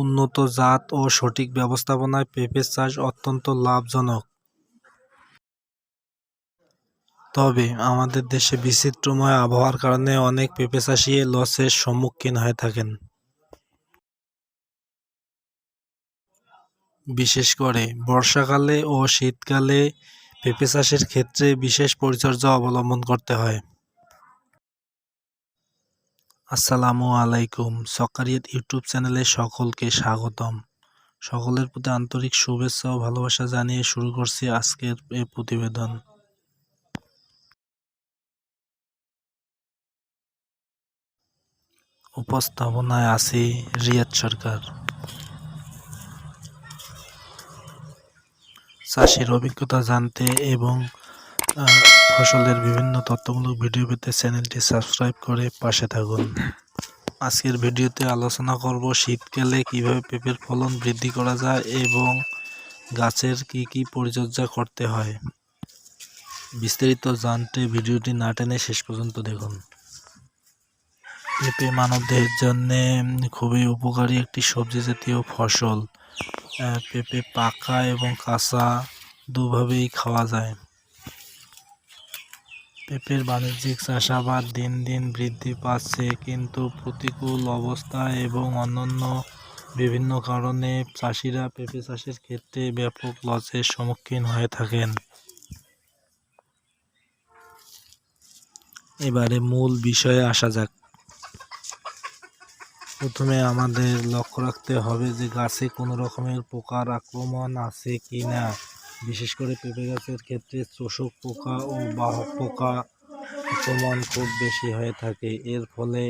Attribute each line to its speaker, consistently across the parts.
Speaker 1: উন্নত জাত ও সঠিক ব্যবস্থাপনায় পেঁপে চাষ অত্যন্ত লাভজনক। তবে আমাদের দেশে বৈচিত্র্যময় আবহাওয়ার কারণে অনেক পেঁপে চাষি লসের সম্মুখীন হয়ে থাকেন। বিশেষ করে বর্ষাকালে ও শীতকালে পেঁপে চাষের ক্ষেত্রে বিশেষ পরিচর্যা অবলম্বন করতে হয়। আসসালামু আলাইকুম, সকারিয়াত ইউটিউব চ্যানেলে সকলকে স্বাগতম। সকলের প্রতি আন্তরিক শুভেচ্ছা ও ভালোবাসা জানিয়ে শুরু করছি আজকের এই প্রতিবেদন। উপস্থাপনায় আছি রিয়াদ সরকার। চাষির অভিজ্ঞতা জানতে এবং ফসলের বিভিন্ন তথ্যমূলক ভিডিও পেতে চ্যানেলটি সাবস্ক্রাইব করে পাশে থাকুন। আজকের ভিডিওতে আলোচনা করব শীতকালে কিভাবে পেঁপের ফলন বৃদ্ধি করা যায় এবং গাছের কি কি পরিচর্যা করতে হয়। বিস্তারিত জানতে ভিডিওটি না টেনে শেষ পর্যন্ত দেখুন। পেঁপে মানবদেহের জন্য খুবই উপকারী একটি সবজি জাতীয় ফসল। পেঁপে পাকা এবং কাঁচা দুভাবেই খাওয়া যায়। পেঁপের বাণিজ্যিক চাষাবাদ দিন দিন বৃদ্ধি পাচ্ছে, কিন্তু প্রতিকূল অবস্থা এবং অন্যান্য বিভিন্ন কারণে চাষিরা পেঁপে চাষের ক্ষেত্রে ব্যাপক লসের সম্মুখীন হয়ে থাকেন। এবারে মূল বিষয়ে আসা যাক। প্রথমে আমাদের লক্ষ্য রাখতে হবে যে গাছে কোনো রকমের পোকার আক্রমণ আছে কি না। বিশেষ করে পেঁপে গাছের ক্ষেত্রে চোষক পোকা ও বাহক পোকা আক্রমণ খুব বেশি হয়ে থাকে। এর ফলে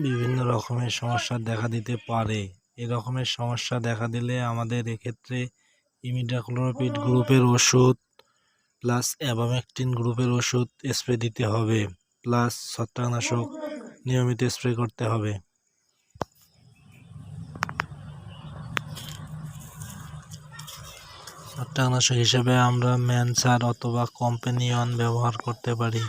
Speaker 1: বিভিন্ন রকমের সমস্যা দেখা দিতে পারে। এ রকমের সমস্যা দেখা দিলে আমাদের এক্ষেত্রে ইমিডাক্লোপিড গ্রুপের ওষুধ প্লাস অ্যাবামেকটিন গ্রুপের ওষুধ স্প্রে দিতে হবে, প্লাস ছত্রাকনাশক নিয়মিত স্প্রে করতে হবে। ছত্রাকনাশক হিসেবে আমরা ম্যানসার অথবা কম্পেনিয়ন ব্যবহার করতে পারি।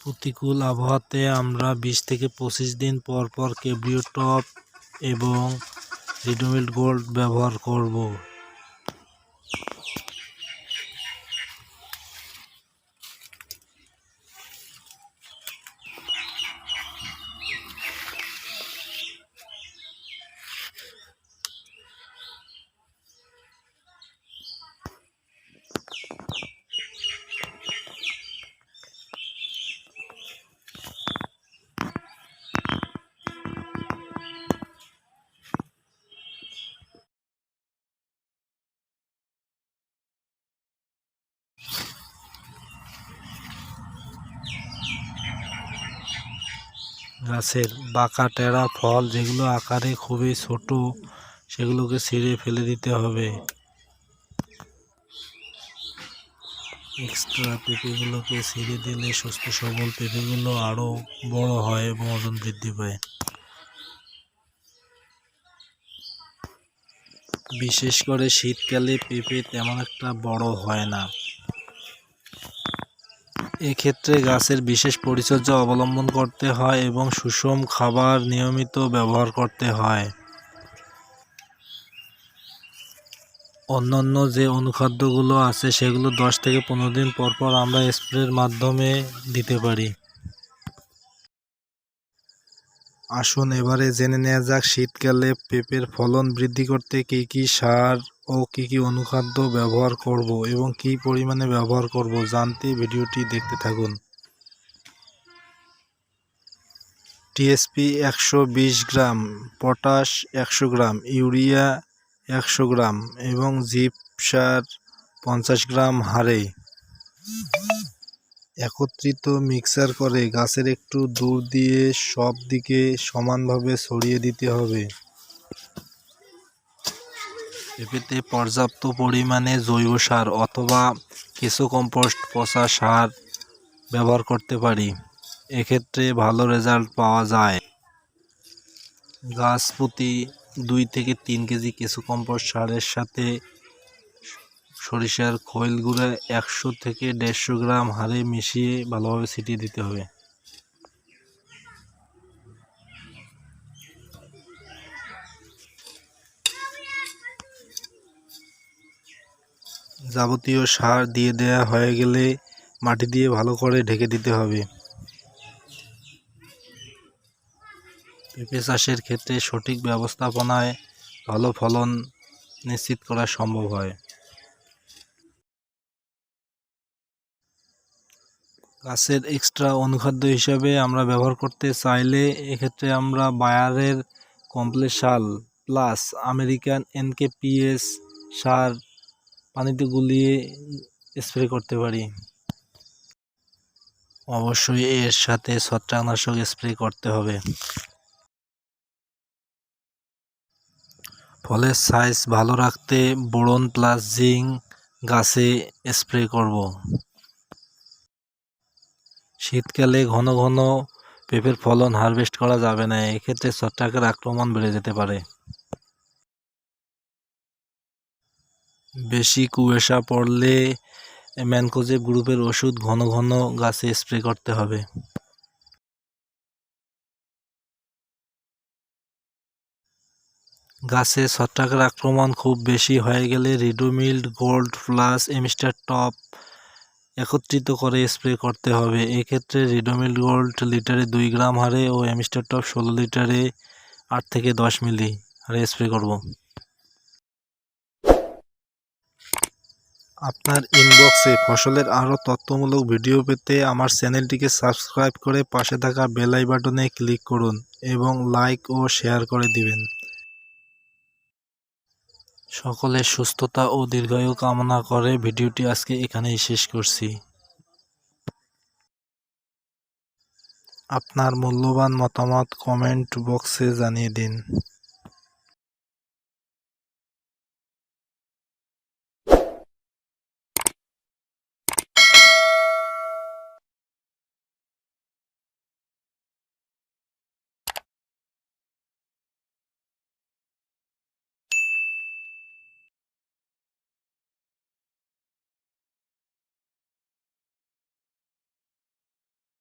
Speaker 1: প্রতিকূল আবহাওয়াতে আমরা 20 থেকে 25 দিন পর পর ক্যাব্রিওটপ এবং রিডোমিল গোল্ড ব্যবহার করব। গাছের বাঁকা টেরা ফল যেগুলো আকারে খুবই ছোট, সেগুলোকে ছিঁড়ে ফেলে দিতে হবে। এক্সট্রা পেঁপেগুলোকে ছিঁড়ে দিলে সুস্থ সবল পেঁপেগুলো আরও বড় হয় এবং ওজন বৃদ্ধি পায়। বিশেষ করে শীতকালে পেঁপে তেমন একটা বড় হয় না। এক্ষেত্রে গাছের বিশেষ পরিচর্যা অবলম্বন করতে হয় এবং সুষম খাবার নিয়মিত ব্যবহার করতে হয়। অন্যান্য যে অনুখাদ্যগুলো আছে সেগুলো 10 থেকে 15 দিন পর পর আমরা স্প্রের মাধ্যমে দিতে পারি। আসুন এবারে জেনে নেওয়া যাক শীতকালে পেঁপের ফলন বৃদ্ধি করতে কী কী সার ও কী কী অনুখাদ্য ব্যবহার করব এবং কী পরিমাণে ব্যবহার করব। জানতে ভিডিওটি দেখতে থাকুন। টিএসপি 120 গ্রাম, পটাশ 100 গ্রাম, ইউরিয়া 100 গ্রাম এবং জিপ সার 50 গ্রাম হারে একত্রিত মিক্সার করে গাছের একটু দূর দিয়ে সব দিকে সমানভাবে ছড়িয়ে দিতে হবে। পেঁপেতে পর্যাপ্ত পরিমাণে জৈব সার অথবা কেঁচো কম্পোস্ট পচা সার ব্যবহার করতে পারি। এক্ষেত্রে ভালো রেজাল্ট পাওয়া যায়। গাছ প্রতি 2 থেকে 3 কেজি কেঁচো কম্পোস্ট সারের সাথে সরিষার খৈল গুঁড়া 100 থেকে 150 গ্রাম হারে মিশিয়ে ভালোভাবে ছিটিয়ে দিতে হবে। যাবতীয় সার দিয়ে দেয়া হয়ে গেলে মাটি দিয়ে ভালো করে ঢেকে দিতে হবে। পেঁপে চাষের ক্ষেত্রে সঠিক ব্যবস্থাপনায় ভালো ফলন নিশ্চিত করা সম্ভব হয়। গাছের এক্সট্রা অনুখাদ্য হিসাবে আমরা ব্যবহার করতে চাইলে এক্ষেত্রে আমরা বায়ারের কমপ্লেসাল প্লাস আমেরিকান NKPS সার পানিতে গুলিয়ে স্প্রে করতে পারি। অবশ্যই এর সাথে ছত্রাকনাশক স্প্রে করতে হবে। ফলের সাইজ ভালো রাখতে বোরন প্লাস জিঙ্ক গাছে স্প্রে করব। শীতকালে ঘন ঘন পেঁপের ফলন হারভেস্ট করা যাবে না, এক্ষেত্রে ছত্রাকের আক্রমণ বেড়ে যেতে পারে। বেশি কুয়াশা পড়লে ম্যানকোজেব গ্রুপের ওষুধ ঘন ঘন গাছে স্প্রে করতে হবে। গাছে ছত্রাকের আক্রমণ খুব বেশি হয়ে গেলে Ridomil gold plus Amistar top একত্রিত করে স্প্রে করতে হবে। এক্ষেত্রে রিডোমিল গোল্ড লিটারে 2 গ্রাম হারে ও এমিস্টার টপ 16 লিটারে 8 থেকে 10 মিলি হারে স্প্রে করব। আপনার ইনবক্সে ফসলের আরও তথ্যমূলক ভিডিও পেতে আমার চ্যানেলটিকে সাবস্ক্রাইব করে পাশে থাকা বেল আই বাটনে ক্লিক করুন এবং লাইক ও শেয়ার করে দিবেন। সকলের সুস্থতা ও দীর্ঘায়ু কামনা করে ভিডিওটি আজকে এখানেই শেষ করছি। আপনার মূল্যবান মতামত কমেন্ট বক্সে জানিয়ে দিন।